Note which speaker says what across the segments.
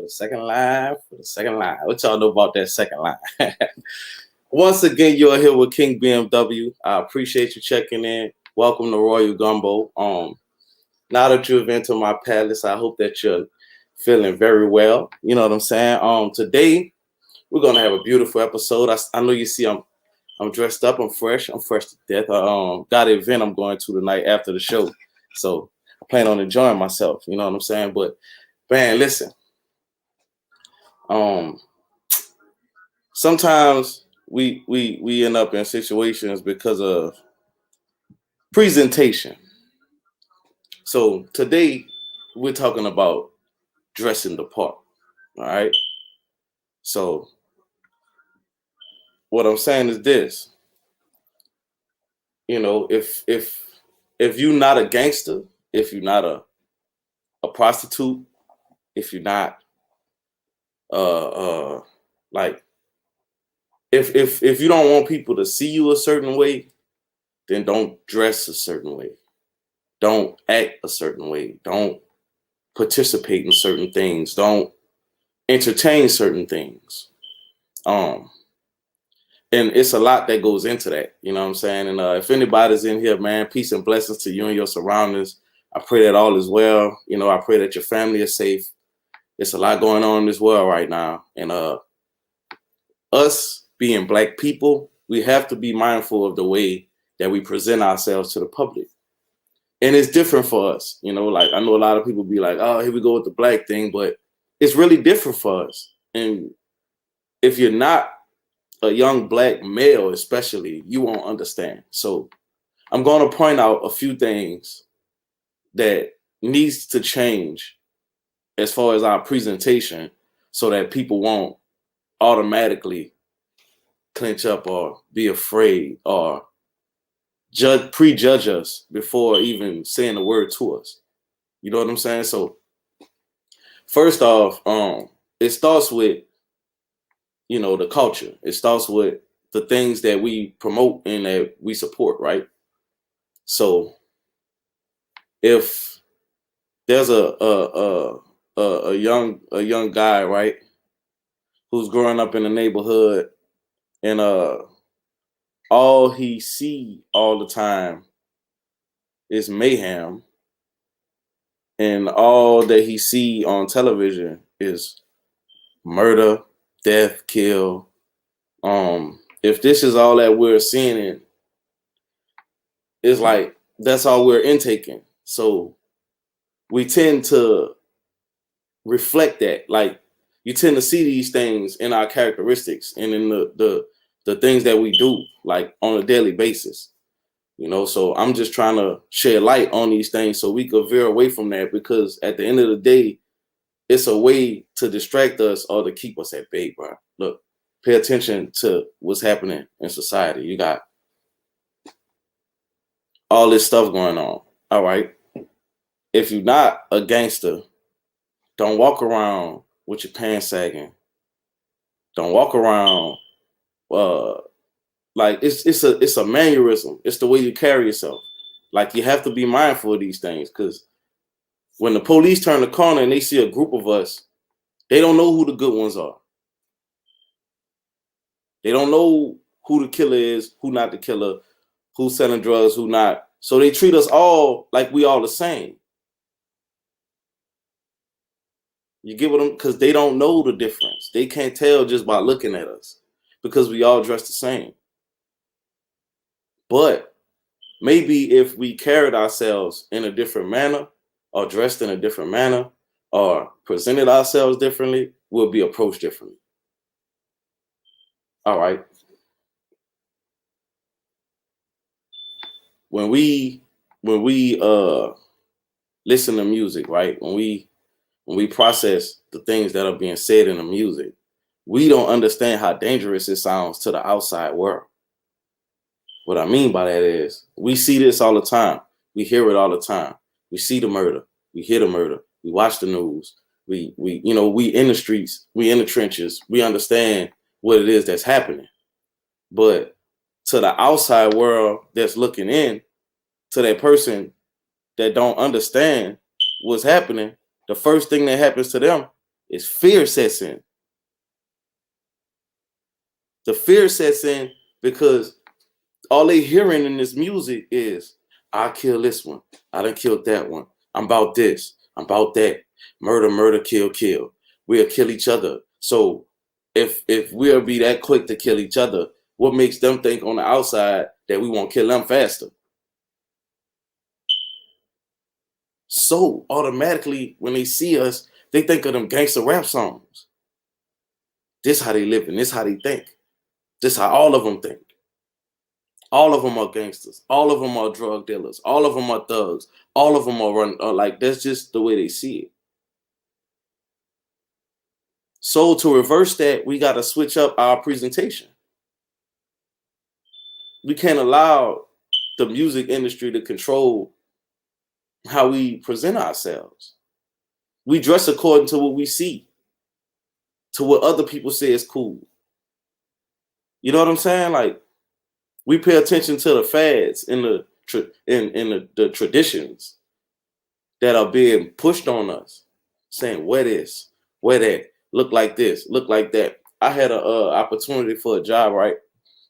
Speaker 1: the second line, for the second line. What y'all know about that second line? Once again, you're here with King BMW. I appreciate you checking in. Welcome to Royal Gumbo. Now that you've entered my palace, I hope that you're feeling very well. You know what I'm saying? Today we're gonna have a beautiful episode. I know you see I'm dressed up. I'm fresh. I'm fresh to death. I got an event I'm going to tonight after the show, so I plan on enjoying myself. You know what I'm saying? But man, listen. Sometimes we end up in situations because of presentation. So today we're talking about dressing the part. All right. So what I'm saying is this. You know, if you're not a gangster, if you're not a prostitute, if you're not like if you don't want people to see you a certain way, then don't dress a certain way. Don't act a certain way. Don't participate in certain things. Don't entertain certain things. And it's a lot that goes into that. You know what I'm saying? And if anybody's in here, man, peace and blessings to you and your surroundings. I pray that all is well. You know, I pray that your family is safe. It's a lot going on in this world right now. And us being black people, we have to be mindful of the way that we present ourselves to the public. And it's different for us. You know, like I know a lot of people be like, oh, here we go with the black thing, but it's really different for us. And if you're not a young black male, especially, you won't understand. So I'm going to point out a few things that needs to change as far as our presentation so that people won't automatically clinch up or be afraid or prejudge us before even saying a word to us. You know what I'm saying? So first off, it starts with, you know, the culture. It starts with the things that we promote and that we support, right? So if there's a young guy, right, who's growing up in the neighborhood and all he see all the time is mayhem, and all that he see on television is murder, death, kill. If this is all that we're seeing, it's like that's all we're intaking. So we tend to reflect that. Like you tend to see these things in our characteristics and in the things that we do, like on a daily basis. You know, so I'm just trying to shed light on these things so we could veer away from that, because at the end of the day, it's a way to distract us or to keep us at bay, bro. Look, pay attention to what's happening in society. You got all this stuff going on. All right. If you're not a gangster, don't walk around with your pants sagging. Don't walk around like it's a mannerism. It's the way you carry yourself. Like you have to be mindful of these things, because when the police turn the corner and they see a group of us, they don't know who the good ones are. They don't know who the killer is, who not the killer, who's selling drugs, who not. So they treat us all like we all the same. You get what I'm, because they don't know the difference. They can't tell just by looking at us, because we all dress the same. But maybe if we carried ourselves in a different manner, or dressed in a different manner, or presented ourselves differently, we'll be approached differently. All right. When we listen to music, right? When we process the things that are being said in the music, we don't understand how dangerous it sounds to the outside world. What I mean by that is we see this all the time. We hear it all the time. We see the murder. We hear the murder. We watch the news. We in the streets. We in the trenches. We understand what it is that's happening. But to the outside world that's looking in, to that person that don't understand what's happening, the first thing that happens to them is fear sets in. The fear sets in because all they hearing in this music is, I kill this one. I done killed that one. I'm about this. I'm about that. Murder, murder, kill, kill. We'll kill each other. So if we'll be that quick to kill each other, what makes them think on the outside that we won't kill them faster? So automatically when they see us, they think of them gangster rap songs. This how they live and this how they think. This how all of them think. All of them are gangsters. All of them are drug dealers. All of them are thugs. All of them are like, that's just the way they see it. So to reverse that, we got to switch up our presentation. We can't allow the music industry to control how we present ourselves. We dress according to what we see, to what other people say is cool. You know what I'm saying? Like, we pay attention to the fads and the traditions that are being pushed on us, saying wear this, wear that, look like this, look like that. I had a opportunity for a job, right?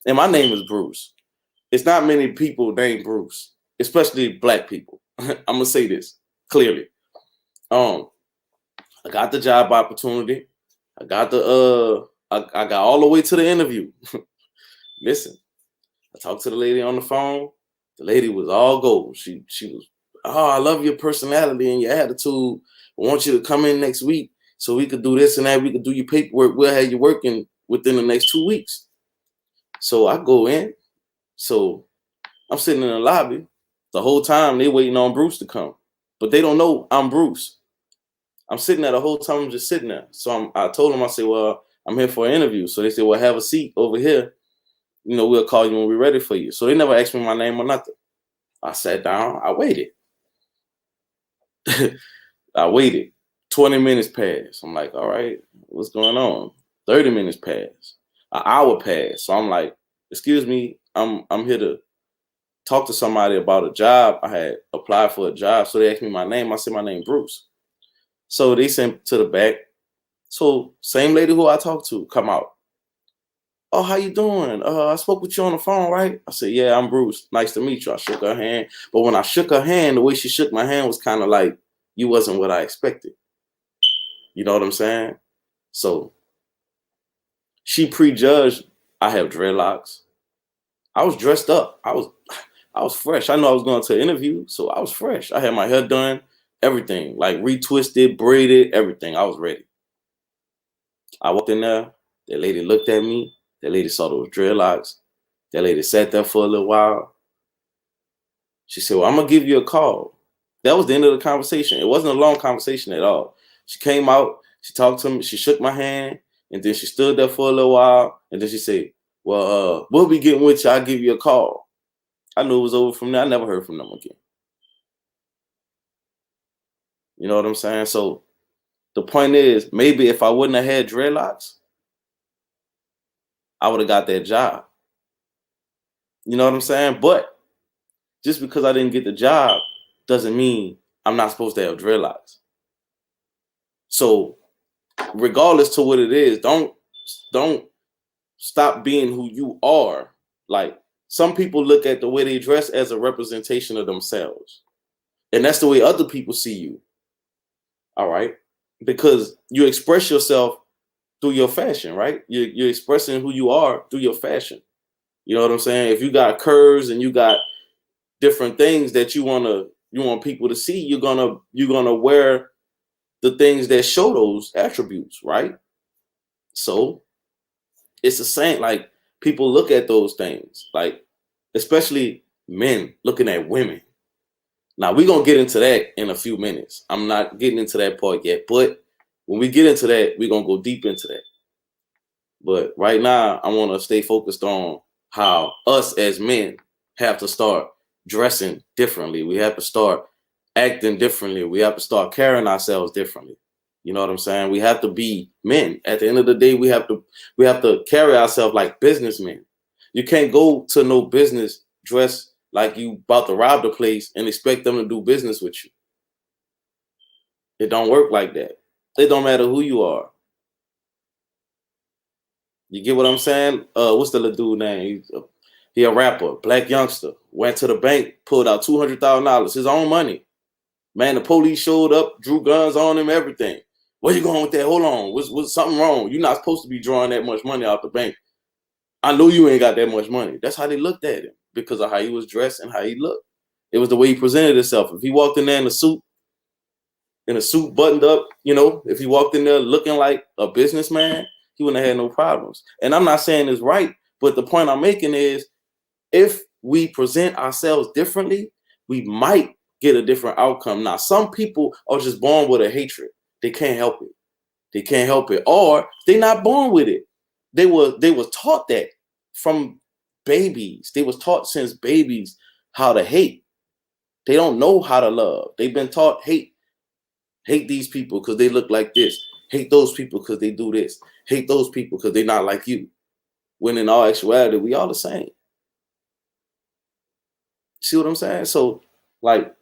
Speaker 1: And my name is Bruce. It's not many people named Bruce, especially black people. I'm gonna say this clearly. I got the job opportunity. I got I got all the way to the interview. Listen, I talked to the lady on the phone. The lady was all gold. She was, oh, I love your personality and your attitude. I want you to come in next week so we could do this and that. We could do your paperwork. We'll have you working within the next 2 weeks. So I go in. So I'm sitting in the lobby. The whole time they waiting on Bruce to come. But they don't know I'm Bruce. I'm sitting there the whole time. I'm just sitting there. So I told them, I said, well, I'm here for an interview. So they said, well, have a seat over here. You know, we'll call you when we're ready for you. So they never asked me my name or nothing. I sat down. I waited. I waited. 20 minutes passed. I'm like, all right, what's going on? 30 minutes passed. An hour passed. So I'm like, excuse me, I'm here to talk to somebody about a job. I had applied for a job. So they asked me my name. I said, my name Bruce. So they sent to the back. So same lady who I talked to come out. Oh, how you doing? I spoke with you on the phone, right? I said, yeah, I'm Bruce. Nice to meet you. I shook her hand. But when I shook her hand, the way she shook my hand was kind of like, you wasn't what I expected. You know what I'm saying? So she prejudged I have dreadlocks. I was dressed up. I was fresh. I know I was going to an interview, so I was fresh. I had my hair done, everything, like retwisted, braided, everything. I was ready. I walked in there. That lady looked at me. That lady saw those dreadlocks. That lady sat there for a little while. She said, well, I'm going to give you a call. That was the end of the conversation. It wasn't a long conversation at all. She came out. She talked to me. She shook my hand. And then she stood there for a little while. And then she said, well, we'll be getting with you. I'll give you a call. I knew it was over from there. I never heard from them again. You know what I'm saying? So the point is, maybe if I wouldn't have had dreadlocks, I would have got that job. You know what I'm saying? But just because I didn't get the job doesn't mean I'm not supposed to have dreadlocks. So regardless to what it is, don't stop being who you are. Like, some people look at the way they dress as a representation of themselves. And that's the way other people see you. All right? Because you express yourself through your fashion, right? You're expressing who you are through your fashion. You know what I'm saying? If you got curves and you got different things that you want people to see, you're gonna wear the things that show those attributes, right? So it's the same. Like, people look at those things, like, especially men looking at women. Now we're gonna get into that in a few minutes. I'm not getting into that part yet, but when we get into that, we're gonna go deep into that. But right now, I want to stay focused on how us as men have to start dressing differently. We have to start acting differently. We have to start carrying ourselves differently. You know what I'm saying? We have to be men. At the end of the day, we have to carry ourselves like businessmen. You can't go to no business dressed like you about to rob the place and expect them to do business with you. It don't work like that. It don't matter who you are. You get what I'm saying? What's the little dude name? He a rapper, black youngster. Went to the bank, pulled out $200,000, his own money. Man, the police showed up, drew guns on him, everything. Where you going with that? Hold on, what's something wrong? You're not supposed to be drawing that much money out the bank. I know you ain't got that much money. That's how they looked at him because of how he was dressed and how he looked. It was the way he presented himself. If he walked in there in a suit buttoned up, if he walked in there looking like a businessman, he wouldn't have had no problems. And I'm not saying it's right, but the point I'm making is if we present ourselves differently, we might get a different outcome. Now, some people are just born with a hatred. They can't help it. They can't help it. Or they're not born with it. They were taught that from babies. They was taught since babies how to hate. They don't know how to love. They've been taught hate. Hate these people because they look like this. Hate those people because they do this. Hate those people because they're not like you. When in all actuality, we all the same. See what I'm saying? So, like,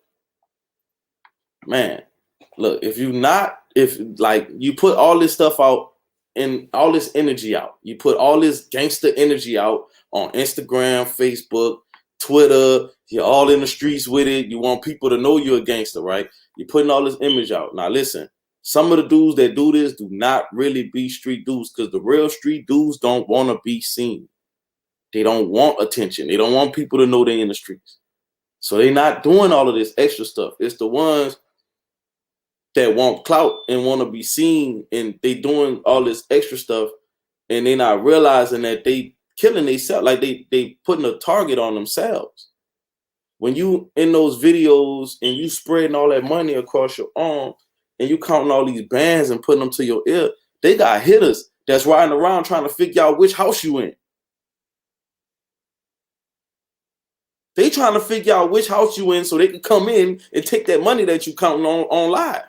Speaker 1: man, look, if you put all this stuff out and all this energy out, you put all this gangster energy out on Instagram, Facebook, Twitter, you're all in the streets with it. You want people to know you're a gangster, right? You're putting all this image out. Now, listen, some of the dudes that do this do not really be street dudes because the real street dudes don't want to be seen. They don't want attention. They don't want people to know they're in the streets. So they're not doing all of this extra stuff. It's the ones that want clout and want to be seen, and they doing all this extra stuff, and they not realizing that they killing themselves, like they putting a target on themselves. When you in those videos and you spreading all that money across your arm and you counting all these bands and putting them to your ear, they got hitters that's riding around trying to figure out which house you in. They trying to figure out which house you in so they can come in and take that money that you counting on live.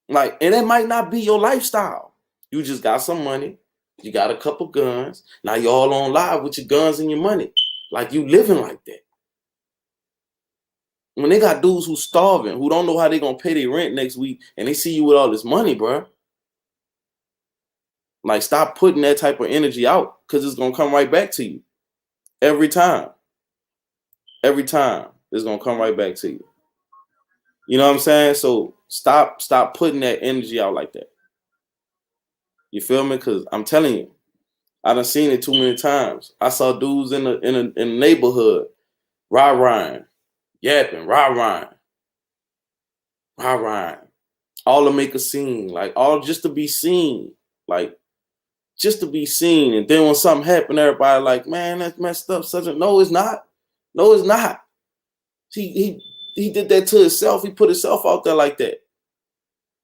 Speaker 1: Like, and it might not be your lifestyle. You just got some money. You got a couple guns. Now you're all on live with your guns and your money. Like you living like that. When they got dudes who starving, who don't know how they gonna pay their rent next week, and they see you with all this money, bro. Like, stop putting that type of energy out because it's gonna come right back to you. Every time. Every time it's gonna come right back to you. You know what I'm saying? So stop putting that energy out like that. You feel me? Because I'm telling you, I done seen it too many times. I saw dudes in the neighborhood, rah-rahing, yapping, rah-rahing, all to make a scene, like all just to be seen, like just to be seen. And then when something happened, everybody like, man, that's messed up. No, it's not. No, it's not. He did that to himself. He put himself out there like that.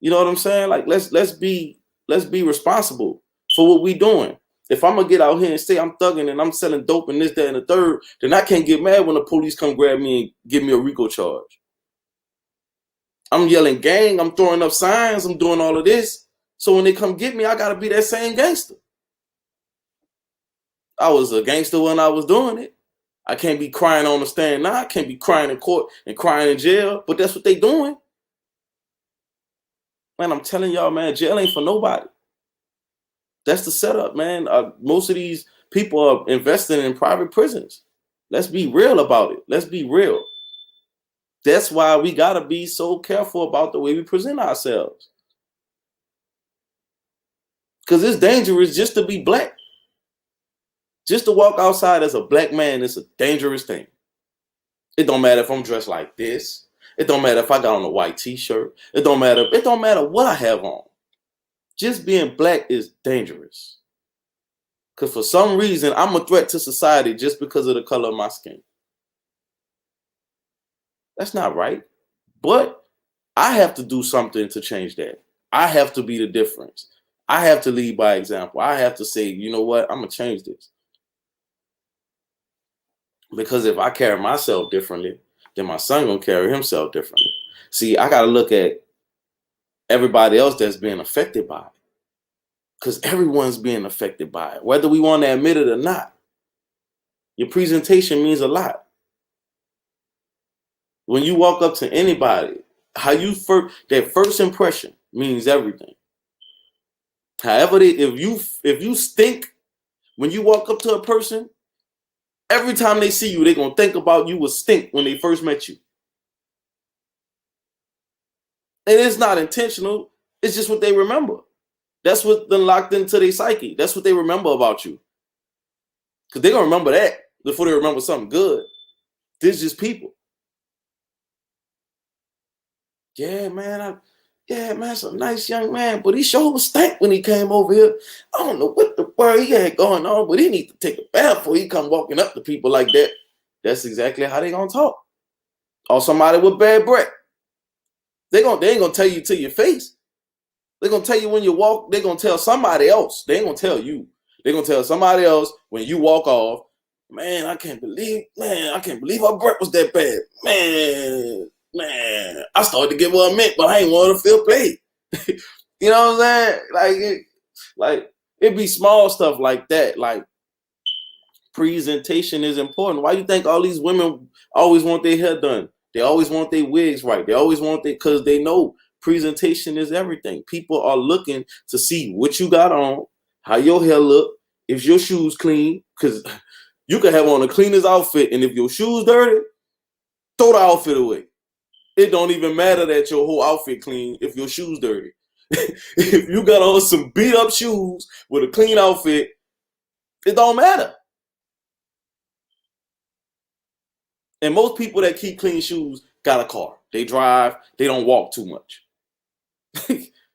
Speaker 1: You know what I'm saying? Like let's be responsible for what we doing. If I'm gonna get out here and say I'm thugging and I'm selling dope and this, that, and the third, then I can't get mad when the police come grab me and give me a RICO charge. I'm yelling gang, I'm throwing up signs, I'm doing all of this. So when they come get me, I gotta be that same gangster. I was a gangster when I was doing it. I can't be crying on the stand now. I can't be crying in court and crying in jail, but that's what they doing. Man, I'm telling y'all, man, jail ain't for nobody. That's the setup, man. Most of these people are investing in private prisons. Let's be real about it. Let's be real. That's why we got to be so careful about the way we present ourselves. Because it's dangerous just to be black. Just to walk outside as a black man is a dangerous thing. It don't matter if I'm dressed like this. It don't matter if I got on a white t-shirt. It don't matter what I have on. Just being black is dangerous. Because for some reason, I'm a threat to society just because of the color of my skin. That's not right. But I have to do something to change that. I have to be the difference. I have to lead by example. I have to say, you know what? I'm going to change this. Because if I carry myself differently, then my son going to carry himself differently. See, I got to look at everybody else that's being affected by it. Because everyone's being affected by it, whether we want to admit it or not. Your presentation means a lot. When you walk up to anybody How you first, that first impression means everything. However, if you stink when you walk up to a person, every time they see you, they're gonna think about you with stink when they first met you. And it's not intentional, it's just what they remember. That's what then locked into their psyche. That's what they remember about you. Because they're gonna remember that before they remember something good. This is just people. Yeah, man, it's a nice young man, but he sure was stank when he came over here. I don't know what the word he had going on, but he need to take a bath before he come walking up to people like that. That's exactly how they gonna talk. Or somebody with bad breath. They ain't gonna tell you to your face. They're gonna tell you when you walk, they're gonna tell somebody else. They ain't gonna tell you. They're gonna tell somebody else when you walk off, man, I can't believe her breath was that bad. Man, I started to give her a mint, but I ain't want to feel paid. You know what I'm saying? Like it be small stuff like that. Like presentation is important. Why do you think all these women always want their hair done? They always want their wigs right. They always want because they know presentation is everything. People are looking to see what you got on, how your hair look, if your shoes clean, because you can have on the cleanest outfit, and if your shoes dirty, throw the outfit away. It don't even matter that your whole outfit clean if your shoes dirty. If you got on some beat up shoes with a clean outfit, it don't matter. And most people that keep clean shoes got a car. They drive. They don't walk too much.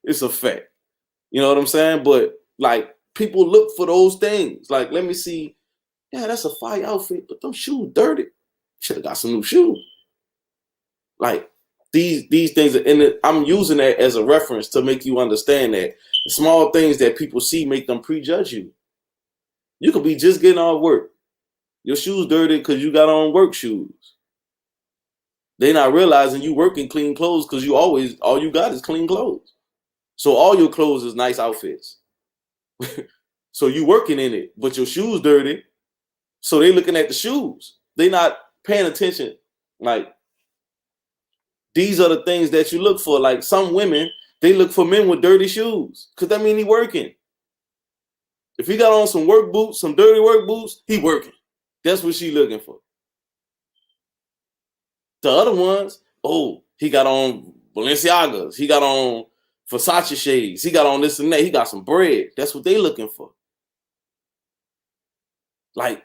Speaker 1: It's a fact. You know what I'm saying? But like people look for those things. Like, let me see. Yeah, that's a fire outfit, but them shoes dirty. Should have got some new shoes. Like these things, and I'm using that as a reference to make you understand that the small things that people see make them prejudge you. You could be just getting off work. Your shoes dirty because you got on work shoes. They not realizing you work in clean clothes because all you got is clean clothes. So all your clothes is nice outfits. So you working in it, but your shoes dirty. So they looking at the shoes. They not paying attention. Like these are the things that you look for. Like some women, they look for men with dirty shoes because that mean he working. If he got on some work boots, some dirty work boots, he working. That's what she looking for. The other ones, oh, he got on Balenciagas. He got on Versace shades. He got on this and that. He got some bread. That's what they looking for. Like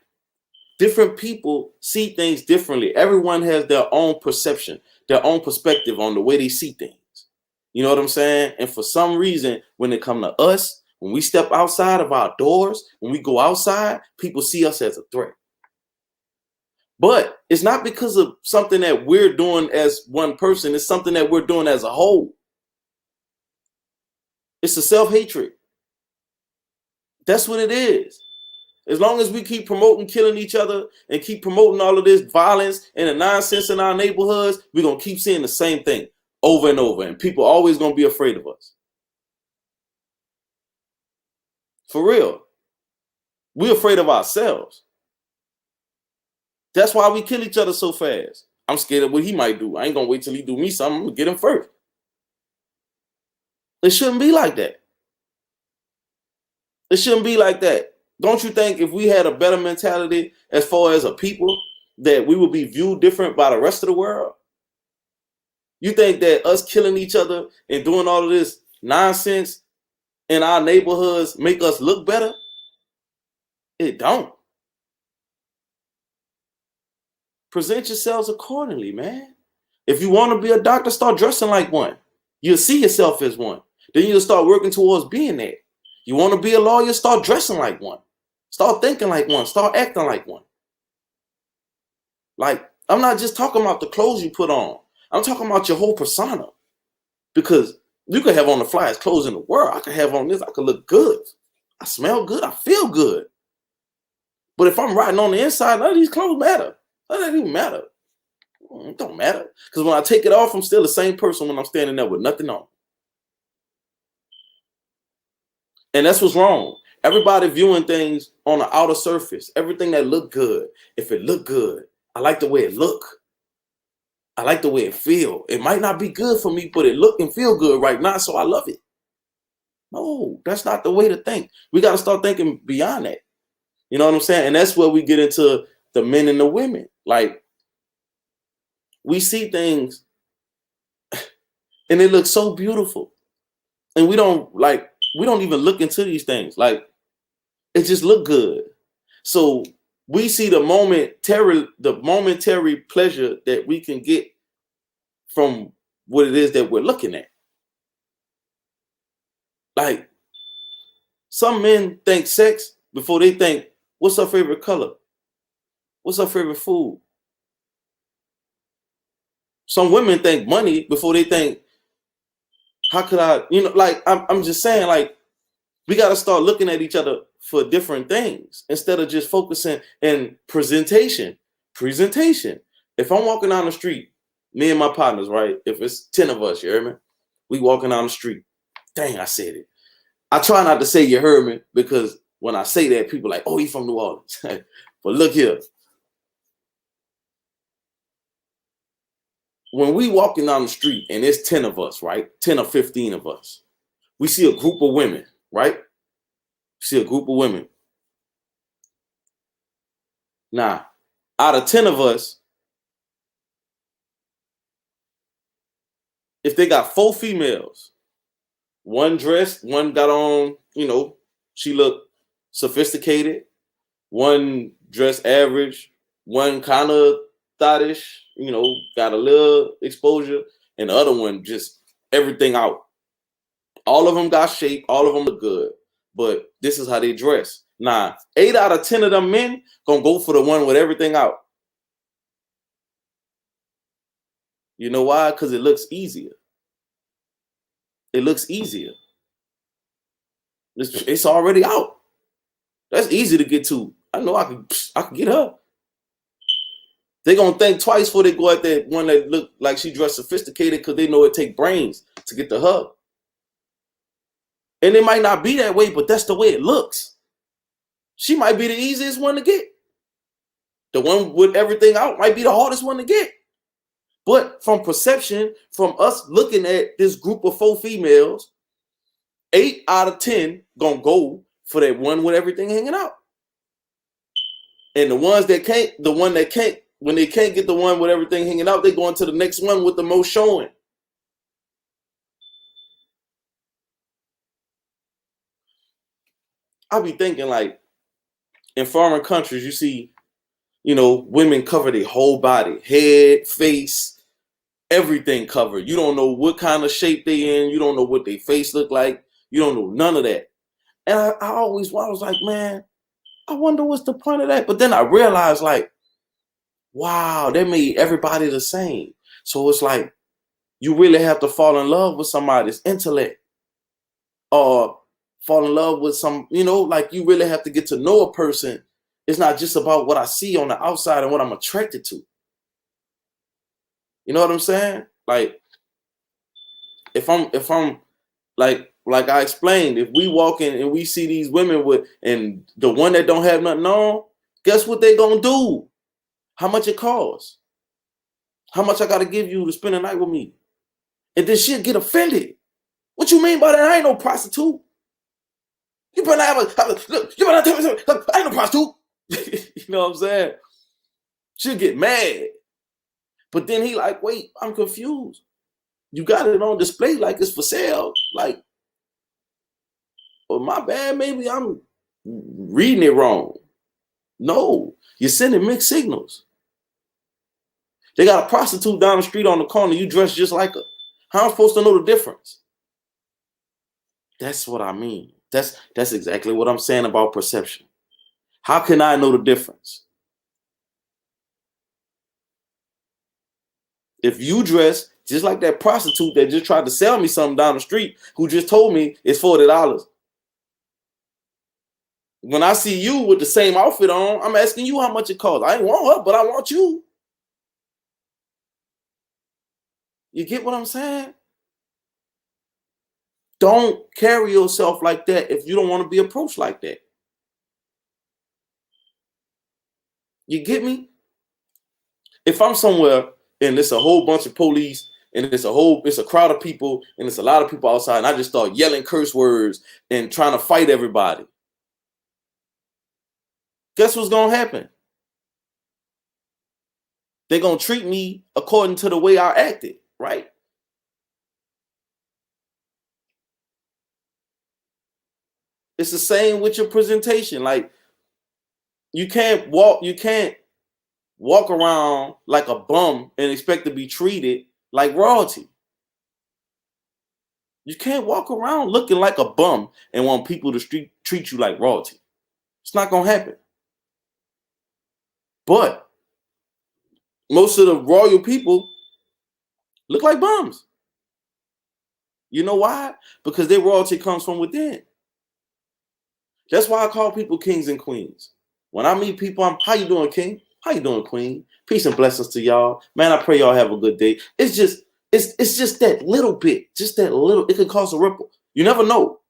Speaker 1: different people see things differently. Everyone has their own perception, their own perspective on the way they see things. You know what I'm saying? And for some reason, when it come to us, when we step outside of our doors, when we go outside, people see us as a threat. But it's not because of something that we're doing as one person. It's something that we're doing as a whole. It's a self-hatred. That's what it is. As long as we keep promoting killing each other and keep promoting all of this violence and the nonsense in our neighborhoods, we're going to keep seeing the same thing over and over. And people are always going to be afraid of us. For real. We're afraid of ourselves. That's why we kill each other so fast. I'm scared of what he might do. I ain't going to wait till he do me something. I'm going to get him first. It shouldn't be like that. It shouldn't be like that. Don't you think if we had a better mentality as far as a people, that we would be viewed different by the rest of the world? You think that us killing each other and doing all of this nonsense in our neighborhoods make us look better? It don't. Present yourselves accordingly, man. If you want to be a doctor, start dressing like one. You'll see yourself as one. Then you'll start working towards being that. You want to be a lawyer, start dressing like one. Start thinking like one. Start acting like one. Like, I'm not just talking about the clothes you put on. I'm talking about your whole persona. Because you could have on the flyest clothes in the world. I could have on this. I could look good. I smell good. I feel good. But if I'm riding on the inside, none of these clothes matter. None of that even matter. It don't matter. Because when I take it off, I'm still the same person when I'm standing there with nothing on. And that's what's wrong. Everybody viewing things on the outer surface. Everything that look good. If it look good, I like the way it look. I like the way it feel. It might not be good for me, but it look and feel good right now, so I love it. No, that's not the way to think. We got to start thinking beyond that. You know what I'm saying? And that's where we get into the men and the women. Like, we see things and it looks so beautiful. And we don't even look into these things. Like, it just look good. So we see the momentary pleasure that we can get from what it is that we're looking at. Like, some men think sex before they think, what's her favorite color? What's her favorite food? Some women think money before they think, how could I, like, I'm just saying, like, we got to start looking at each other for different things instead of just focusing in presentation. If I'm walking down the street, me and my partners, right? If it's 10 of us, you hear me? We walking down the street. Dang, I said it. I try not to say you heard me because when I say that, people are like, oh, he's from New Orleans. But look here. When we walking down the street and it's 10 of us, right? 10 or 15 of us. We see a group of women, right? See a group of women. Now, out of 10 of us, if they got 4 females, one dressed, one got on, she looked sophisticated, one dressed average, one kind of thottish, got a little exposure, and the other one just everything out. All of them got shape, all of them look good, but this is how they dress. Now, 8 out of 10 of them men gonna go for the one with everything out. You know why? Because it looks easier. It looks easier. It's already out. That's easy to get to. I know I can get her. They're gonna think twice before they go at that one that look like she dressed sophisticated because they know it take brains to get to her. And it might not be that way, but that's the way it looks. She might be the easiest one to get. The one with everything out might be the hardest one to get. But from perception, from us looking at this group of 4 females, 8 out of 10 gonna go for that one with everything hanging out. And the ones that can't, when they can't get the one with everything hanging out, they go into the next one with the most showing. I be thinking, like, in foreign countries, you see, women cover their whole body, head, face, everything covered. You don't know what kind of shape they in. You don't know what their face look like. You don't know none of that. And I was like, man, I wonder what's the point of that. But then I realized, like, wow, they made everybody the same. So it's like, you really have to fall in love with somebody's intellect or fall in love with some, like, you really have to get to know a person. It's not just about what I see on the outside and what I'm attracted to. You know what I'm saying? Like, if I'm like I explained, if we walk in and we see these women and the one that don't have nothing on, guess what they gonna do? How much it costs? How much I gotta give you to spend a night with me? And then she'll get offended. What you mean by that? I ain't no prostitute. You better not you better not tell me something. I ain't no prostitute. You know what I'm saying? She'll get mad. But then he like, wait, I'm confused. You got it on display like it's for sale. Like, well, my bad, maybe I'm reading it wrong. No, you're sending mixed signals. They got a prostitute down the street on the corner. You dress just like her. How am I supposed to know the difference? That's what I mean. That's exactly what I'm saying about perception. How can I know the difference? If you dress just like that prostitute that just tried to sell me something down the street, who just told me it's $40. When I see you with the same outfit on, I'm asking you how much it costs. I ain't want her, but I want you. You get what I'm saying? Don't carry yourself like that if you don't want to be approached like that. You get me? If I'm somewhere and it's a whole bunch of police, and it's a crowd of people, and it's a lot of people outside, and I just start yelling curse words and trying to fight everybody. Guess what's gonna happen? They're gonna treat me according to the way I acted, right? It's the same with your presentation. Like you can't walk around like a bum and expect to be treated like royalty. You can't walk around looking like a bum and want people to treat you like royalty. It's not gonna happen. But most of the royal people look like bums. You know why? Because their royalty comes from within. That's why I call people kings and queens. When I meet people, how you doing, king? How you doing, queen? Peace and blessings to y'all. Man, I pray y'all have a good day. It's just that little bit, just that little, it could cause a ripple. You never know.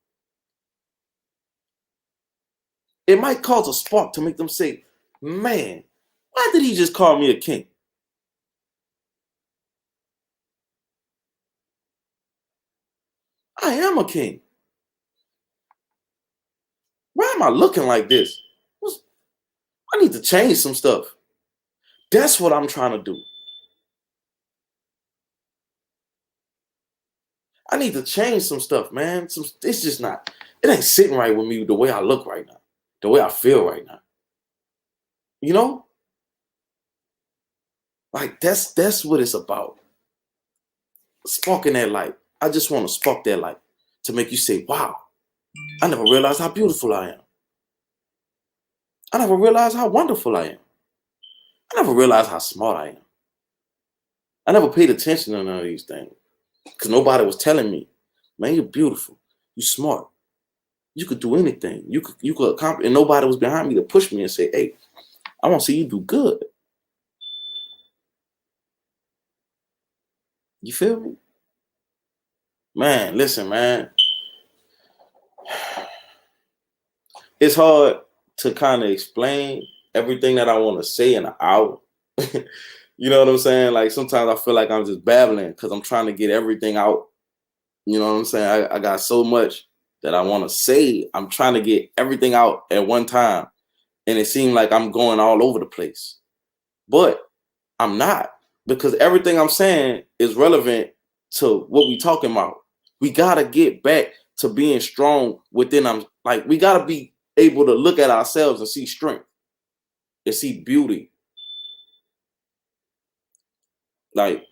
Speaker 1: It might cause a spark to make them say, man, why did he just call me a king? I am a king. Why am I looking like this? I need to change some stuff. That's what I'm trying to do. I need to change some stuff, man. It's just not, it ain't sitting right with me the way I look right now, the way I feel right now. You know? Like that's what it's about. Sparking that light. I just want to spark that light to make you say, wow, I never realized how beautiful I am. I never realized how wonderful I am. I never realized how smart I am. I never paid attention to none of these things because nobody was telling me, man, you're beautiful. You're smart. You could do anything. You could accomplish, and nobody was behind me to push me and say, hey, I want to see you do good. You feel me? Man, listen, man. It's hard to kind of explain everything that I want to say in an hour. You know what I'm saying? Like sometimes I feel like I'm just babbling because I'm trying to get everything out. You know what I'm saying? I got so much that I want to say. I'm trying to get everything out at one time. And it seemed like I'm going all over the place. But I'm not, because everything I'm saying is relevant to what we talking about. We gotta get back to being strong within them. Like we gotta be able to look at ourselves and see strength and see beauty. Like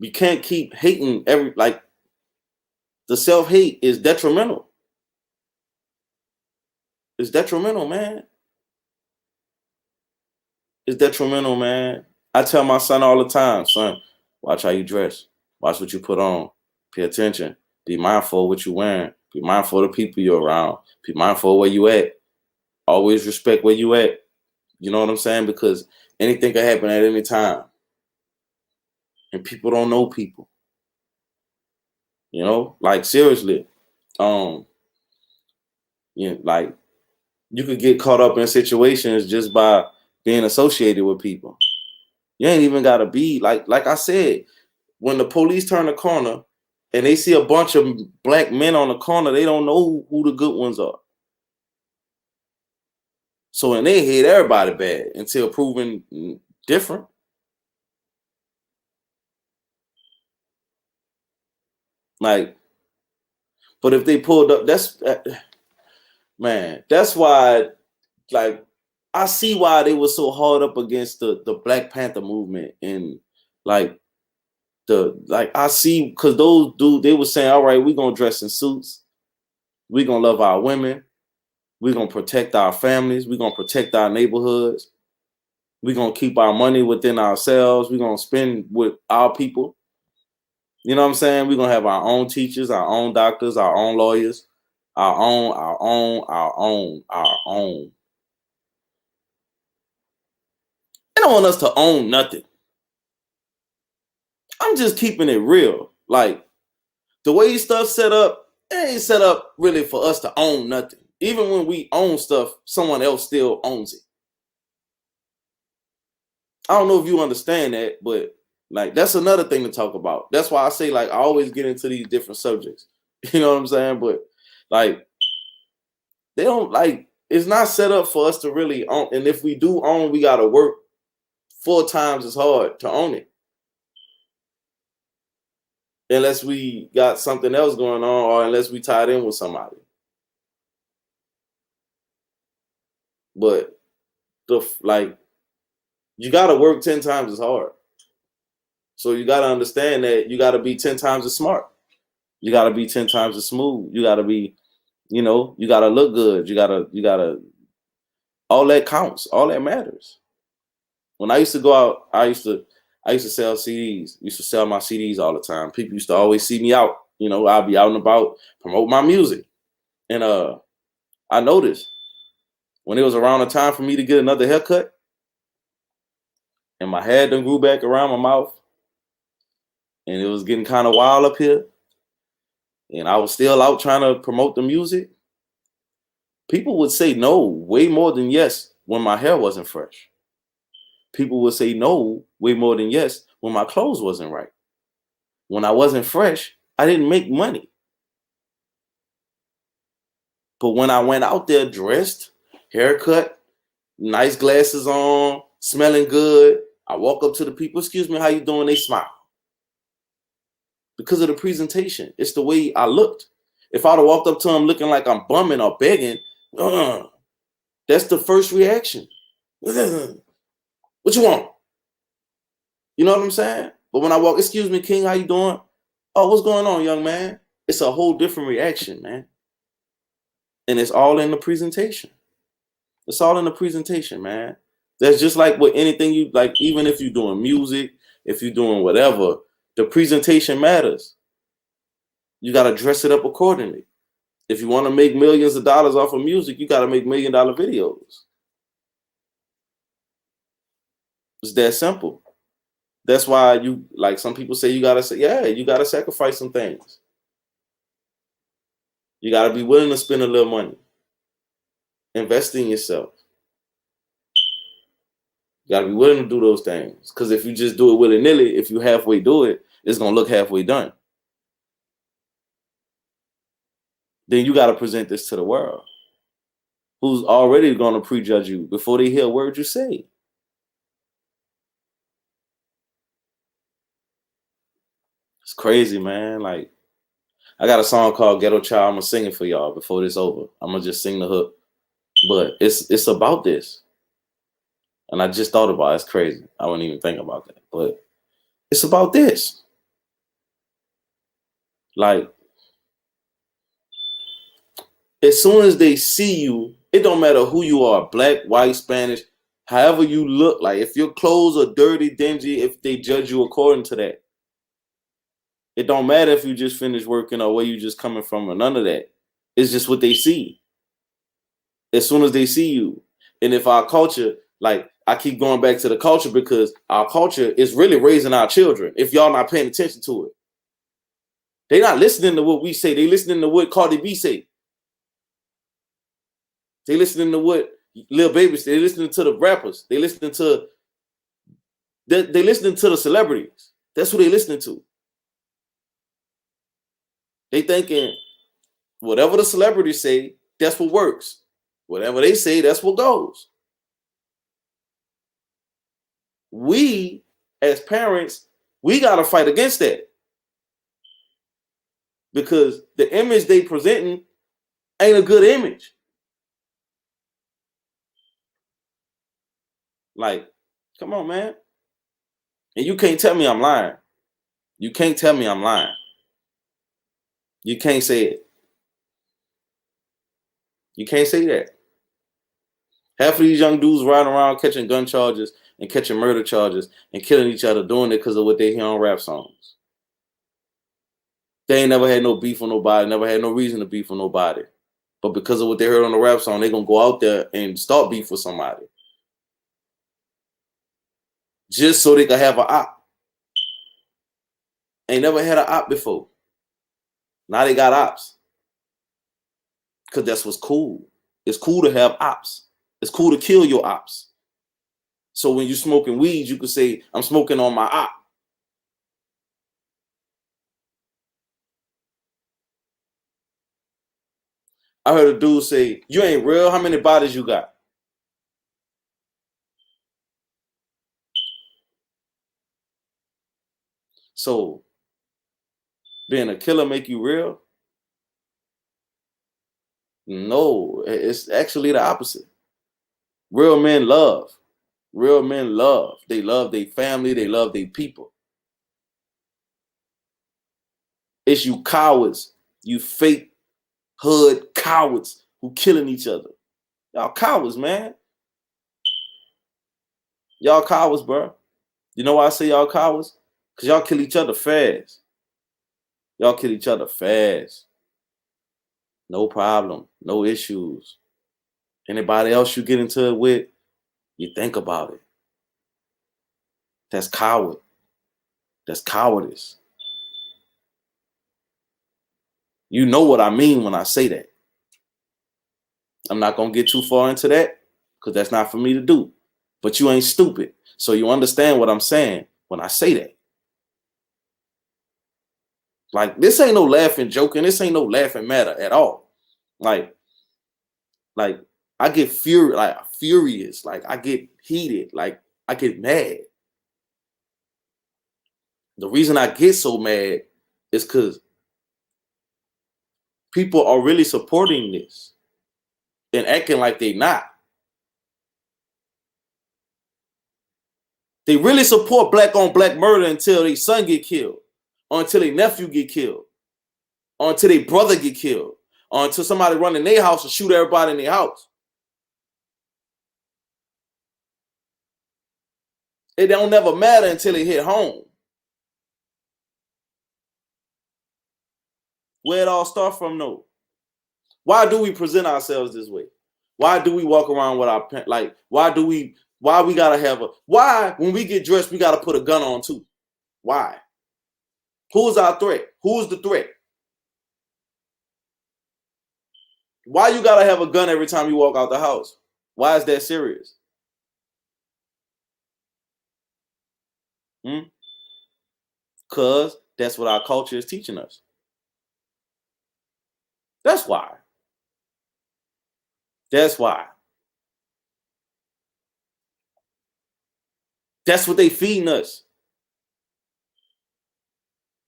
Speaker 1: we can't keep hating like the self-hate is detrimental. It's detrimental, man. It's detrimental, man. I tell my son all the time, son, watch how you dress. Watch what you put on. Pay attention. Be mindful of what you're wearing. Be mindful of the people you're around. Be mindful of where you at. Always respect where you at. You know what I'm saying? Because anything can happen at any time. And people don't know people. You know? Like seriously. Like you could get caught up in situations just by being associated with people. You ain't even gotta be like I said, when the police turn the corner and they see a bunch of black men on the corner, they don't know who the good ones are. So in their head, everybody bad until proven different. Like, but if they pulled up, man, that's why, like, I see why they were so hard up against the Black Panther movement and like I see because those dudes, they were saying, all right, we're gonna dress in suits, we're gonna love our women, we're gonna protect our families, we're gonna protect our neighborhoods, we're gonna keep our money within ourselves, we're gonna spend with our people. You know what I'm saying? We're gonna have our own teachers, our own doctors, our own lawyers, our own, our own, our own, our own. They don't want us to own nothing. I'm just keeping it real. Like the way stuff's set up, it ain't set up really for us to own nothing. Even when we own stuff, someone else still owns it. I don't know if you understand that, but like that's another thing to talk about. That's why I say like I always get into these different subjects. You know what I'm saying? But like they don't like it's not set up for us to really own. And if we do own, we gotta work 4 times as hard to own it. Unless we got something else going on or unless we tied in with somebody. But like you gotta work 10 times as hard. So you gotta understand that you gotta be 10 times as smart. You gotta be 10 times as smooth. You gotta be, you gotta look good. You gotta all that counts. All that matters. When I used to go out, I used to sell CDs. Used to sell my CDs all the time. People used to always see me out. I'd be out and about, promote my music. And I noticed when it was around the time for me to get another haircut, and my hair done grew back around my mouth, and it was getting kind of wild up here, and I was still out trying to promote the music, people would say no way more than yes when my hair wasn't fresh. People would say no way more than yes when my clothes wasn't right. When I wasn't fresh, I didn't make money. But when I went out there dressed, haircut, nice glasses on, smelling good, I walk up to the people, excuse me, how you doing? They smile. Because of the presentation. It's the way I looked. If I'd have walked up to them looking like I'm bumming or begging, that's the first reaction. What you want? You know what I'm saying? But when I walk, excuse me, King, how you doing? Oh, what's going on, young man? It's a whole different reaction, man. And it's all in the presentation. It's all in the presentation, man. That's just like with anything you like, even if you're doing music, if you're doing whatever, the presentation matters. You got to dress it up accordingly. If you want to make millions of dollars off of music, you got to make $1 million videos. It's that simple. That's why like some people say you got to say, yeah, you got to sacrifice some things. You got to be willing to spend a little money. Invest in yourself. You got to be willing to do those things. Because if you just do it willy-nilly, if you halfway do it, it's going to look halfway done. Then you got to present this to the world, who's already going to prejudge you before they hear a word you say. It's crazy, man. Like, I got a song called Ghetto Child. I'm going to sing it for y'all before this over. I'm going to just sing the hook. But it's about this. And I just thought about it. It's crazy. I wouldn't even think about that. But it's about this. Like, as soon as they see you, it don't matter who you are, black, white, Spanish, however you look. Like, if your clothes are dirty, dingy, if they judge you according to that. It don't matter if you just finished working or where you just coming from or none of that. It's just what they see. As soon as they see you. And if our culture, like, I keep going back to the culture because our culture is really raising our children if y'all not paying attention to it. They not listening to what we say. They listening to what Cardi B say. They listening to what Lil Baby say. They listening to the rappers. They listening to the celebrities. That's who they listening to. They thinking whatever the celebrities say, that's what works. Whatever they say, that's what goes. We, as parents, we got to fight against that. Because the image they presenting ain't a good image. Like, come on, man. And you can't tell me I'm lying. You can't tell me I'm lying. You can't say it. You can't say that. Half of these young dudes riding around catching gun charges and catching murder charges and killing each other doing it because of what they hear on rap songs. They ain't never had no beef with nobody, never had no reason to beef with nobody. But because of what they heard on the rap song, they're going to go out there and start beef with somebody. Just so they can have an op. Ain't never had an op before. Now they got ops. Because that's what's cool. It's cool to have ops. It's cool to kill your ops. So when you smoking weed, you could say, I'm smoking on my op. I heard a dude say, you ain't real. How many bodies you got? So being a killer make you real? No, it's actually the opposite. Real men love. Real men love. They love their family. They love their people. It's you cowards, you fake hood cowards who killing each other. Y'all cowards, man. Y'all cowards, bro. You know why I say y'all cowards? Because y'all kill each other fast. Y'all kill each other fast. No problem. No issues. Anybody else you get into it with, you think about it. That's coward. That's cowardice. You know what I mean when I say that. I'm not going to get too far into that because that's not for me to do. But you ain't stupid. So you understand what I'm saying when I say that. Like, this ain't no laughing joking. This ain't no laughing matter at all. Like I get furious. Like, I get heated. Like, I get mad. The reason I get so mad is because people are really supporting this and acting like they not. They really support black on black murder until their son get killed, or until their nephew get killed, or until their brother get killed, or until somebody run in their house and shoot everybody in their house. It don't never matter until it hit home. Where it all start from, though. Why do we present ourselves this way? Why do we walk around with our why we gotta have why when we get dressed we gotta put a gun on too? Why? Who's our threat? Who's the threat? Why you gotta have a gun every time you walk out the house? Why is that serious? Because that's what our culture is teaching us. That's why. That's why. That's what they feeding us.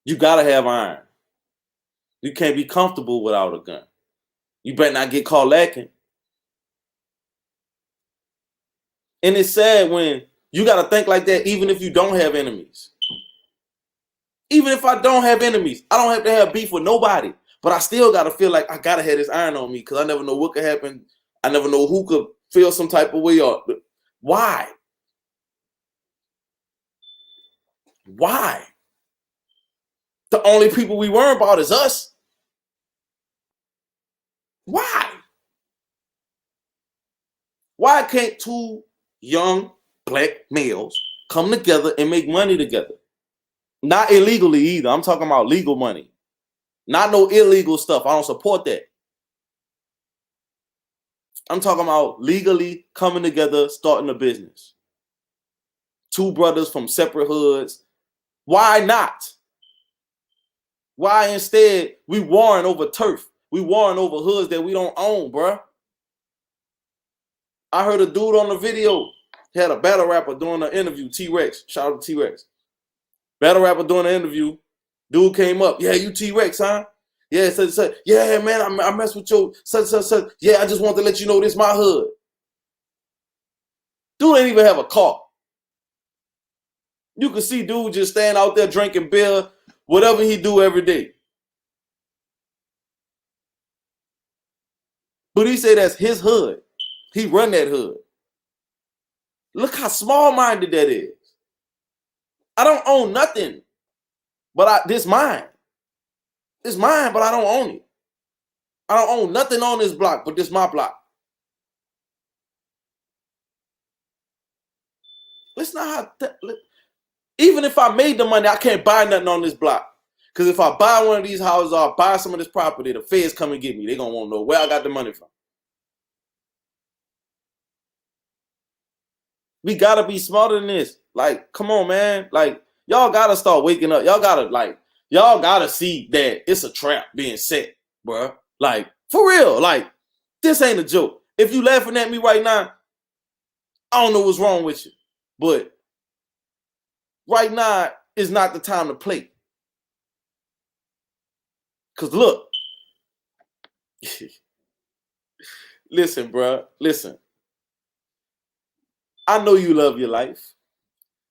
Speaker 1: You gotta have iron. You can't be comfortable without a gun. You better not get caught lacking. And it's sad when you gotta think like that even if you don't have enemies. Even if I don't have enemies, I don't have to have beef with nobody. But I still gotta feel like I gotta have this iron on me because I never know what could happen. I never know who could feel some type of way. Or why? Why? The only people we worry about is us. Why? Why can't two young black males come together and make money together? Not illegally either. I'm talking about legal money. Not no illegal stuff. I don't support that. I'm talking about legally coming together, starting a business. Two brothers from separate hoods. Why not? Why instead we warring over turf? We warring over hoods that we don't own, bruh. I heard a dude on the video had a battle rapper doing an interview, T-Rex. Shout out to T-Rex. Battle rapper doing an interview. Dude came up. Yeah, you T-Rex, huh? Yeah, yeah, man, I mess with your such. Yeah, I just want to let you know this my hood. Dude ain't even have a car. You can see dude just stand out there drinking beer, whatever he do every day. But he say that's his hood. He run that hood. Look how small-minded that is. I don't own nothing, but this mine. It's mine, but I don't own it. I don't own nothing on this block, but this my block. It's not how. Even if I made the money, I can't buy nothing on this block. Because if I buy one of these houses or I buy some of this property, the feds come and get me. They're going to want to know where I got the money from. We gotta be smarter than this. Like, come on, man. Like, y'all gotta start waking up. Y'all gotta see that it's a trap being set, bro. Like, for real. Like, this ain't a joke. If you laughing at me right now, I don't know what's wrong with you. But right now is not the time to play. Cause look, listen, bro. Listen. I know you love your life.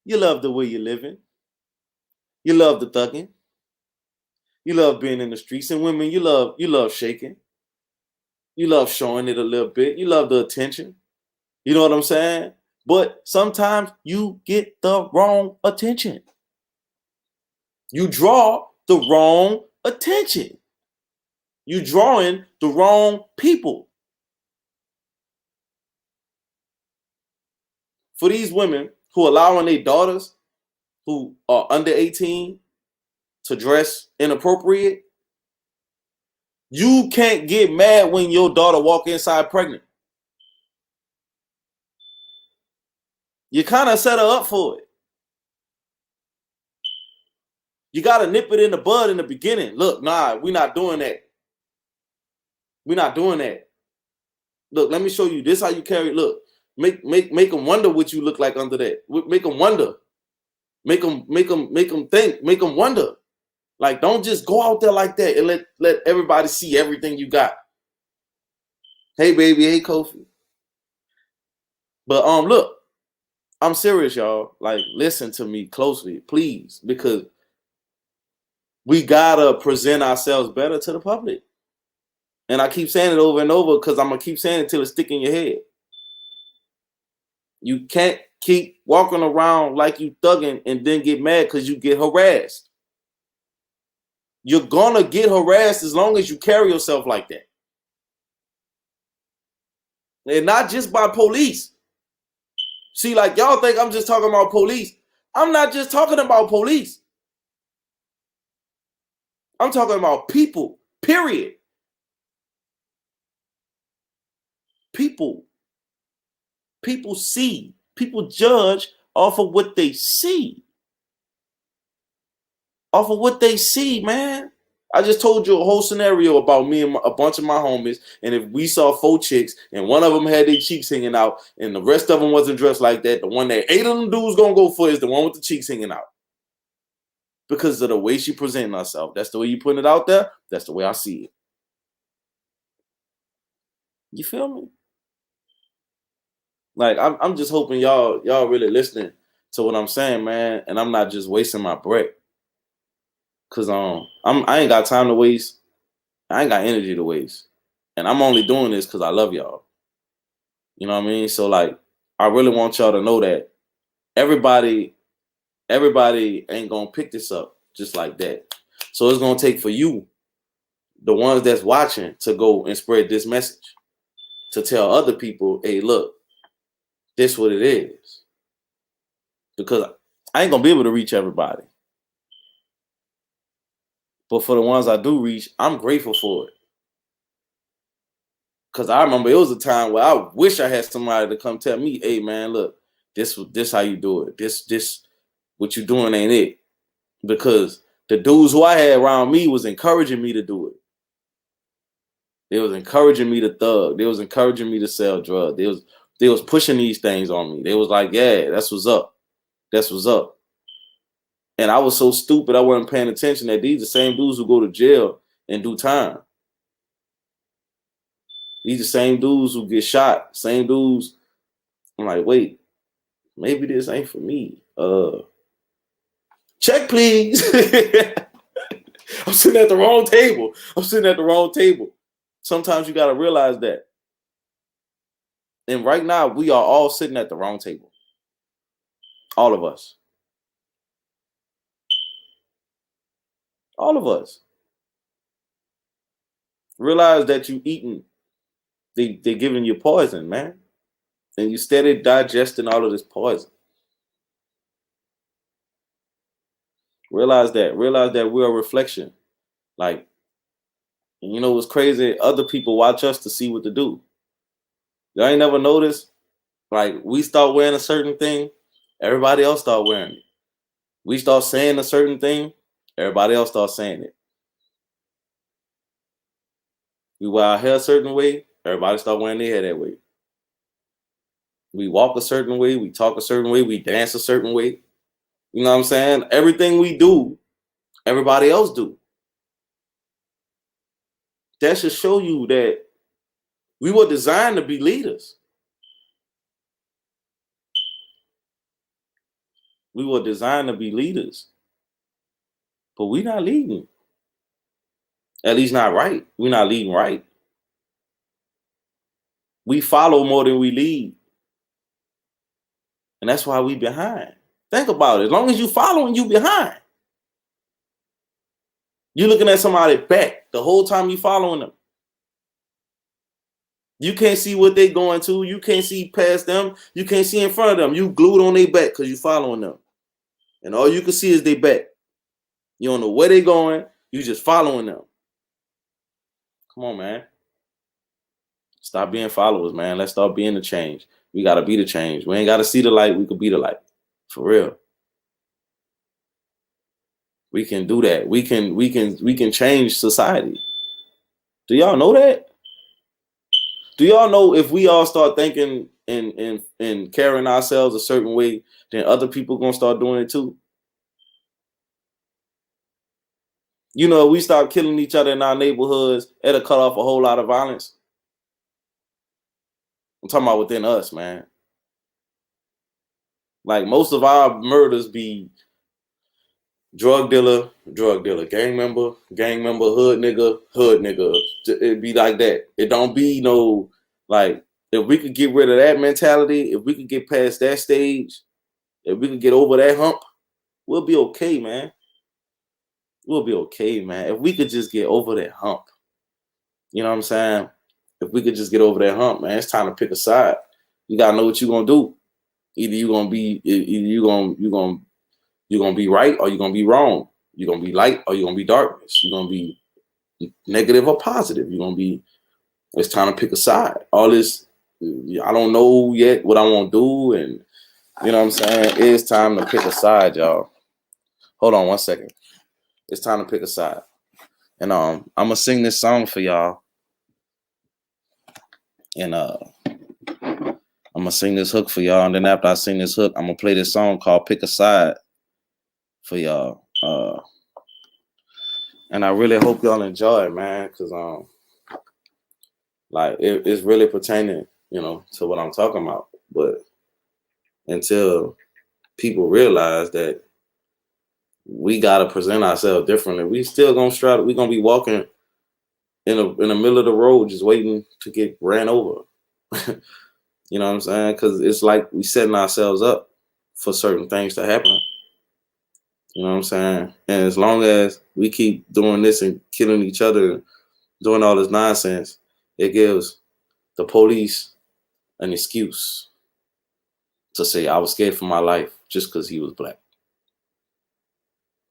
Speaker 1: You love the way you're living. You love the thugging. You love being in the streets. And women, you love shaking. You love showing it a little bit. You love the attention. You know what I'm saying? But sometimes you get the wrong attention. You draw the wrong attention. You drawing the wrong people. For these women who allowing their daughters who are under 18 to dress inappropriate, you can't get mad when your daughter walk inside pregnant. You kind of set her up for it. You got to nip it in the bud in the beginning. Look, nah, we're not doing that. We're not doing that. Look, let me show you. This how you carry. Look, make them wonder what you look like under that. Make them wonder. Make them think. Make them wonder. Like, don't just go out there like that and let everybody see everything you got. Hey, baby. Hey, Kofi. But look, I'm serious, y'all. Like, listen to me closely, please, because we gotta present ourselves better to the public. And I keep saying it over and over because I'm gonna keep saying it till it's stick in your head. You can't keep walking around like you thugging and then get mad because you get harassed. You're gonna get harassed as long as you carry yourself like that. And not just by police. See, like, y'all think I'm just talking about police. I'm not just talking about police. I'm talking about people, period. People see. People judge off of what they see. Off of what they see, man. I just told you a whole scenario about me and a bunch of my homies, and if we saw 4 chicks and one of them had their cheeks hanging out and the rest of them wasn't dressed like that, the one that 8 of them dudes gonna go for is the one with the cheeks hanging out. Because of the way she presenting herself. That's the way you putting it out there. That's the way I see it. You feel me? Like, I'm just hoping y'all really listening to what I'm saying, man, and I'm not just wasting my breath. Cause I ain't got time to waste. I ain't got energy to waste. And I'm only doing this because I love y'all. You know what I mean? So, like, I really want y'all to know that everybody ain't gonna pick this up just like that. So it's gonna take for you, the ones that's watching, to go and spread this message. To tell other people, hey, look, this what it is. Because I ain't gonna be able to reach everybody. But for the ones I do reach, I'm grateful for it. Because I remember it was a time where I wish I had somebody to come tell me, hey, man, look, this how you do it. This what you doing ain't it. Because the dudes who I had around me was encouraging me to do it. They was encouraging me to thug. They was encouraging me to sell drugs. They was pushing these things on me. They was like, yeah, that's what's up. That's what's up. And I was so stupid I wasn't paying attention that these are the same dudes who go to jail and do time. These are the same dudes who get shot. Same dudes. I'm like, wait, maybe this ain't for me. Check, please. I'm sitting at the wrong table. Sometimes you got to realize that. And right now, we are all sitting at the wrong table. All of us. All of us. Realize that you eating. They're giving you poison, man. And you steady digesting all of this poison. Realize that we're a reflection. Like, you know what's crazy? Other people watch us to see what to do. Y'all ain't never noticed Like we start wearing a certain thing, everybody else start wearing it. We start saying a certain thing, everybody else start saying it. We wear our hair a certain way, everybody start wearing their hair that way. We walk a certain way, we talk a certain way, we dance a certain way. You know what I'm saying? Everything we do, everybody else do. That should show you that we were designed to be leaders. We were designed to be leaders, but we're not leading. At least not right. We're not leading right. We follow more than we lead. And that's why we behind. Think about it. As long as you following, you behind. You're looking at somebody back the whole time you following them. You can't see what they going to. You can't see past them. You can't see in front of them. You glued on their back because you following them. And all you can see is their back. You don't know where they going. You just following them. Come on, man. Stop being followers, man. Let's start being the change. We got to be the change. We ain't got to see the light. We could be the light. For real. We can do that. We can change society. Do y'all know that? Do y'all know if we all start thinking and carrying ourselves a certain way, then other people gonna start doing it too? You know, we start killing each other in our neighborhoods, it'll cut off a whole lot of violence. I'm talking about within us, man. Like most of our murders be drug dealer, gang member, hood nigga. It be like that. It don't be no, like, if we could get rid of that mentality, if we could get past that stage, if we could get over that hump, we'll be okay, man. We'll be okay, man. If we could just get over that hump. You know what I'm saying? If we could just get over that hump, man, it's time to pick a side. You gotta know what you're gonna do. Either you're gonna be right or you're gonna be wrong. You're gonna be light or you're gonna be darkness. You're gonna be negative or positive. It's time to pick a side. All this, I don't know yet what I want to do, and you know what I'm saying? It's time to pick a side, y'all. Hold on 1 second. It's time to pick a side. And I'm gonna sing this song for y'all. And I'm gonna sing this hook for y'all. And then after I sing this hook, I'm gonna play this song called Pick a Side for y'all. And I really hope y'all enjoy it, man, because like it's really pertaining, you know, to what I'm talking about. But until people realize that we gotta present ourselves differently, we still gonna struggle. We're gonna be walking in the middle of the road, just waiting to get ran over. You know what I'm saying? Because it's like we setting ourselves up for certain things to happen. You know what I'm saying? And as long as we keep doing this and killing each other, doing all this nonsense, it gives the police an excuse to say I was scared for my life just because he was black.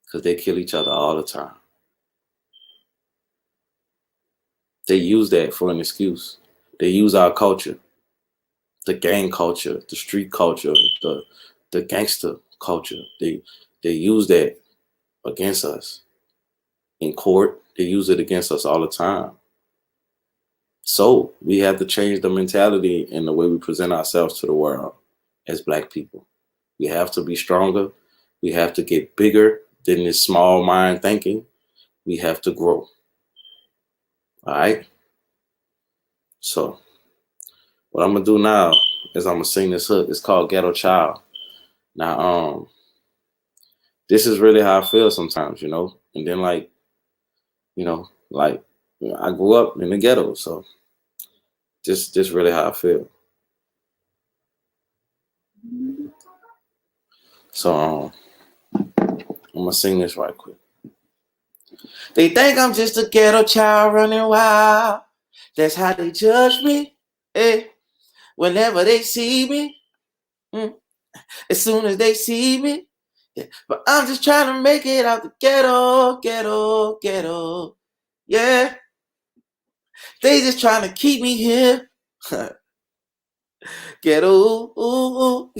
Speaker 1: Because they kill each other all the time. They use that for an excuse. They use our culture, the gang culture, the street culture, the gangster culture. They use that against us. In court, they use it against us all the time. So we have to change the mentality in the way we present ourselves to the world as black people. We have to be stronger. We have to get bigger than this small mind thinking. We have to grow. All right? So what I'm going to do now is I'm going to sing this hook. It's called Ghetto Child. Now, this is really how I feel sometimes, you know? And then like, you know, like I grew up in the ghetto, so just really how I feel. So I'm gonna sing this right quick. They think I'm just a ghetto child running wild. That's how they judge me. Whenever they see me, as soon as they see me. Yeah. But I'm just trying to make it out the ghetto. Yeah. They just trying to keep me here. Ghetto, ooh, ooh, ooh.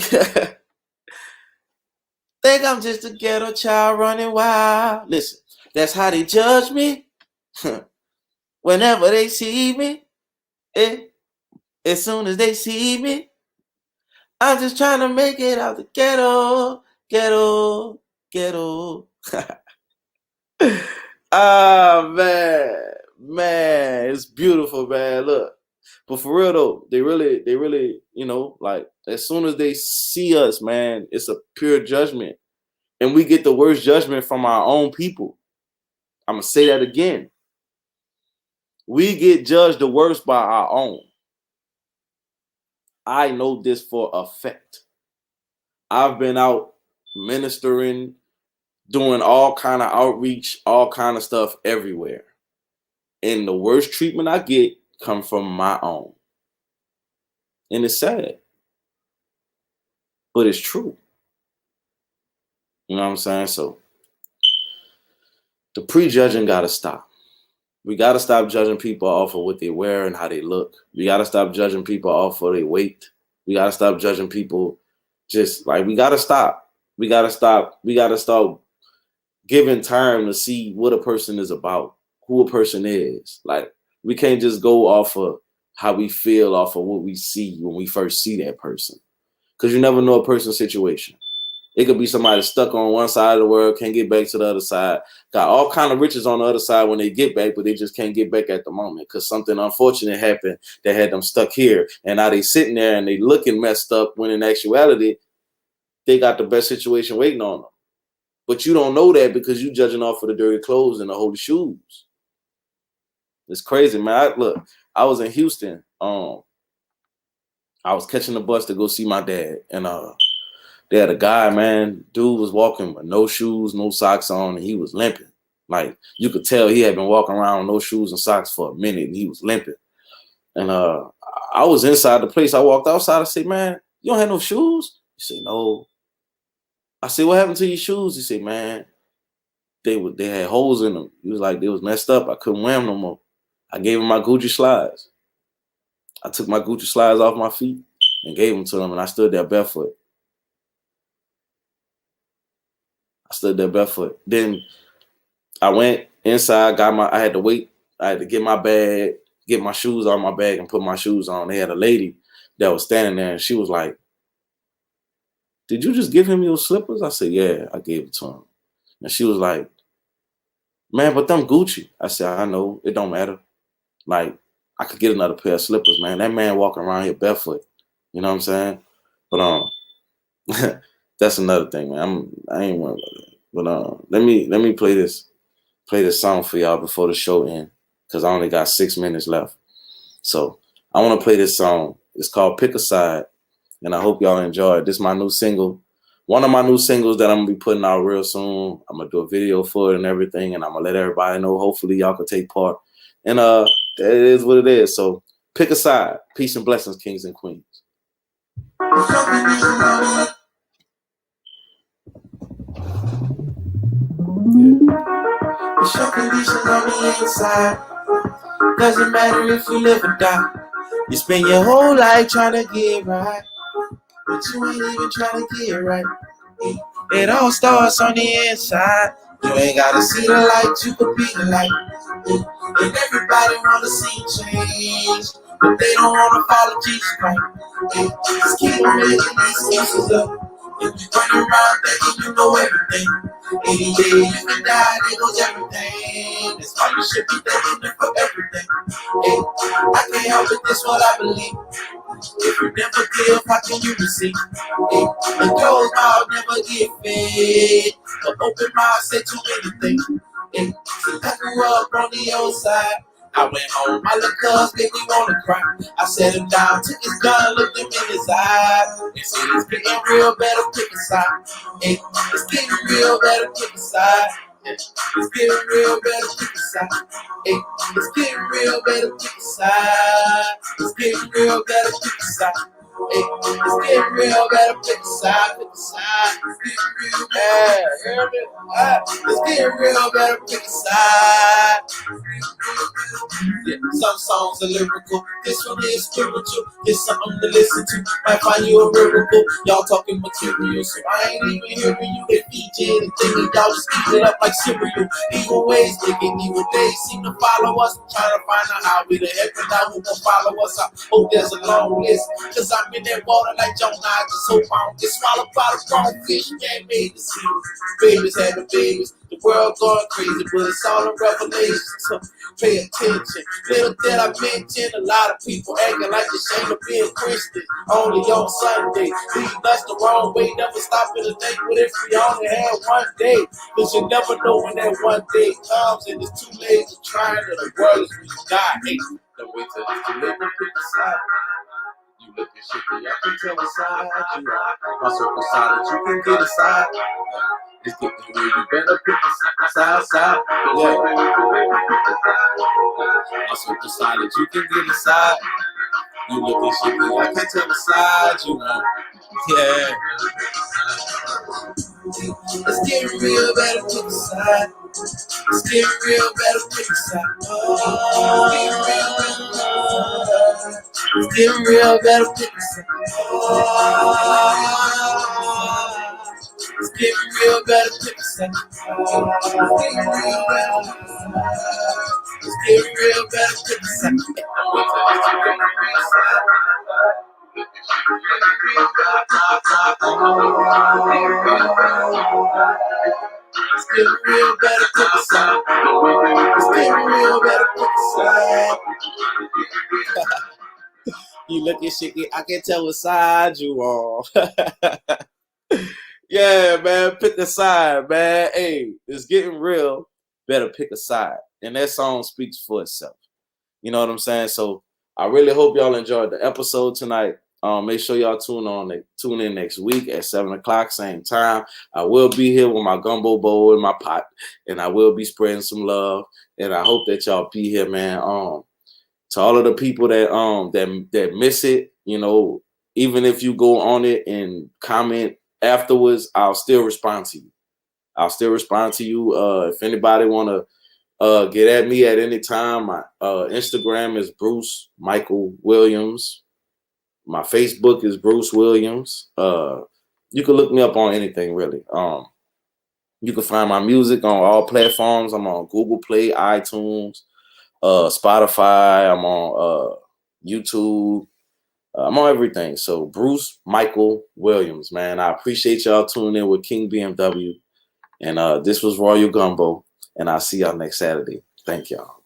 Speaker 1: Think I'm just a ghetto child running wild. Listen, that's how they judge me. Whenever they see me, eh, as soon as they see me, I'm just trying to make it out the ghetto, ghetto, ghetto. Ah, man, it's beautiful, man. Look, but for real though, they really, like as soon as they see us, man, it's a pure judgment, and we get the worst judgment from our own people. I'm gonna say that again. We get judged the worst by our own. I know this for a fact. I've been out ministering, doing all kind of outreach, all kind of stuff everywhere. And the worst treatment I get come from my own. And it's sad, but it's true. You know what I'm saying? So the prejudging got to stop. We got to stop judging people off of what they wear and how they look. We got to stop judging people off of their weight. We got to stop judging people just like we got to stop. We got to stop. We got to start giving time to see what a person is about, who a person is. Like we can't just go off of how we feel off of what we see when we first see that person. Because you never know a person's situation. It could be somebody stuck on one side of the world, can't get back to the other side, got all kind of riches on the other side when they get back, but they just can't get back at the moment because something unfortunate happened that had them stuck here. And now they sitting there and they looking messed up when in actuality, they got the best situation waiting on them. But you don't know that because you judging off of the dirty clothes and the holy shoes. It's crazy, man. I was in Houston. I was catching the bus to go see my dad, and they had a guy, man. Dude was walking with no shoes, no socks on, and he was limping. Like you could tell he had been walking around with no shoes and socks for a minute, and he was limping. And I was inside the place. I walked outside. I said, "Man, you don't have no shoes?" He said, "No." I said, "What happened to your shoes?" He said, "Man, they had holes in them." He was like, "They was messed up. I couldn't wear them no more." I gave him my Gucci slides. I took my Gucci slides off my feet and gave them to him, and I stood there barefoot. Then I went inside, I had to wait. I had to get my bag, get my shoes out of my bag and put my shoes on. They had a lady that was standing there and she was like, "Did you just give him your slippers?" I said, "Yeah, I gave it to him." And she was like, "Man, but them Gucci." I said, "I know, it don't matter. Like, I could get another pair of slippers, man. That man walking around here barefoot." You know what I'm saying? But that's another thing, man. I ain't worried about that. But let me play this song for y'all before the show ends, because I only got 6 minutes left. So I want to play this song. It's called "Pick a Side," and I hope y'all enjoy it. This is my new single. One of my new singles that I'm gonna be putting out real soon. I'm gonna do a video for it and everything, and I'm gonna let everybody know. Hopefully y'all can take part. And it is what it is. So pick a side. Peace and blessings, kings and queens. It's your conditions on the inside. Doesn't matter if you live or die. You spend your whole life trying to get right, but you ain't even trying to get right. It all starts on the inside. You ain't gotta see the light, you could be the light. And everybody wanna see change, but they don't wanna follow Jesus Christ. Just keep on making these excuses up. If you run around thinking you know everything, any day you can die, there goes everything. That's why you should be thanking for everything. Hey, I can't help it, this what I believe. If you never give, how can you receive? The closed mouth never get fed. The open mouth say too many things. So I grew up on the old side. I went home, my little cuz made me wanna cry. I set him down, took his gun, looked him in his eyes, and said, "It's getting real, better pick a side. It's getting real, better pick a side. It's getting real, better pick a side. It's getting real, better pick a side. It's getting real, better pick a side. It's getting real, better pick a side, pick a side. It's getting real, better, it's getting real, better pick a side.
Speaker 2: side. Yeah, some songs are lyrical, this one is spiritual. It's something to listen to, might find you a miracle. Y'all talking material, so I ain't even hearing you. They feed you anything and y'all just eat it up like cereal. Evil ways, thinking evil days seem to follow us. Trying to find out how we to heaven now who gon' follow us. I hope there's a long list, cause I'm in that water like Jonah. I just hope I don't get swallowed by the wrong fish. Man made the sea. Babies having babies, the world going crazy, but it's all a revelation. So pay attention. Little did I mention, a lot of people acting like the shame of being Christian. Only on Sunday, leading us the wrong way, never stopping to think what if we only had one day. Cause you never know when that one day comes, and it's too late to try to the world is we die. Hey, don't wait till it's too late to pick a side. You looking shaky, I can tell what side you are. My circle side that you can get aside. It's getting real, you better pick a side. Yeah. My circle side that you can get aside. You looking shaky, I can tell what side you on. Yeah. It's getting real, better pick a side. It's getting real, better pick a side. Oh, it's getting real, better pick a side. Oh, it's getting real, better pick a side. It's getting real, better pick a side. It's getting real, better pick a side. It's getting real, better pick a side. You looking shaky, I can tell what side you on. Yeah, man, pick a side, man. Hey, it's getting real, better pick a side. And that song speaks for itself. You know what I'm saying? So I really hope y'all enjoyed the episode tonight. Make sure y'all tune in next week at 7 o'clock, same time. I will be here with my gumbo bowl in my pot, and I will be spreading some love. And I hope that y'all be here, man. To all of the people that miss it, you know, even if you go on it and comment afterwards, I'll still respond to you. If anybody wanna get at me at any time, my Instagram is Bruce Michael Williams. My Facebook is Bruce Williams. You can look me up on anything really. You can find my music on all platforms. I'm on Google Play, iTunes, Spotify. I'm on YouTube. I'm on everything. So Bruce Michael Williams, man. I appreciate y'all tuning in with King BMW. And this was Royal Gumbo. And I'll see y'all next Saturday. Thank y'all.